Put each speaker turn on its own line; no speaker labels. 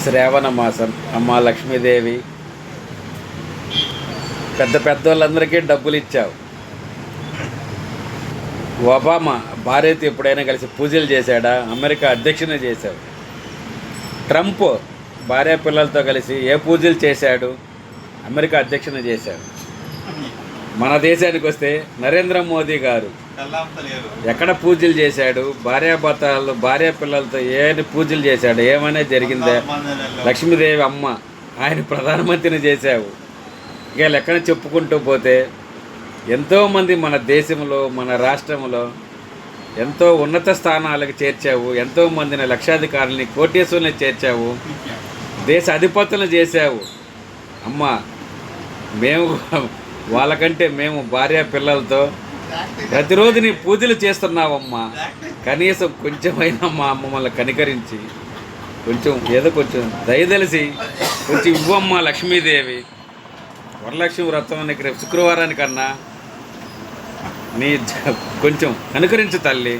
శ్రావణ మాసం అమ్మ లక్ష్మీదేవి పెద్ద పెద్దోళ్ళందరికీ డబ్బులు ఇచ్చావు. ఒబామా భార్యతో ఎప్పుడైనా కలిసి పూజలు చేశాడా? అమెరికా అధ్యక్షుని చేశావు. ట్రంప్ భార్య పిల్లలతో కలిసి ఏ పూజలు చేశాడు? అమెరికా అధ్యక్షుని చేశాడు. మన దేశానికి వస్తే నరేంద్ర మోదీ గారు ఎక్కడ పూజలు చేశాడు? భార్య పిల్లలతో పూజలు చేశాడు? ఏమైనా జరిగిందా? లక్ష్మీదేవి అమ్మ ఆయన ప్రధానమంత్రిని చేశావు. ఇక లెక్కన చెప్పుకుంటూ పోతే ఎంతోమంది మన దేశంలో మన రాష్ట్రంలో ఎంతో ఉన్నత స్థానాలకు చేర్చావు. ఎంతోమందిని లక్షాధికారులని కోటేశ్వరుని చేర్చావు. దేశ అధిపతులను చేశావు. అమ్మ మేము వాళ్ళకంటే మేము భార్య పిల్లలతో ప్రతిరోజు నీ పూజలు చేస్తున్నావమ్మా. కనీసం కొంచెమైనా మా మమ్మల్ని కనికరించి కొంచెం దయదలిసి కొంచెం ఇవ్వమ్మా లక్ష్మీదేవి. వరలక్ష్మి వ్రతం రేపు శుక్రవారానికన్నా నీ కొంచెం కనుకరించు తల్లి.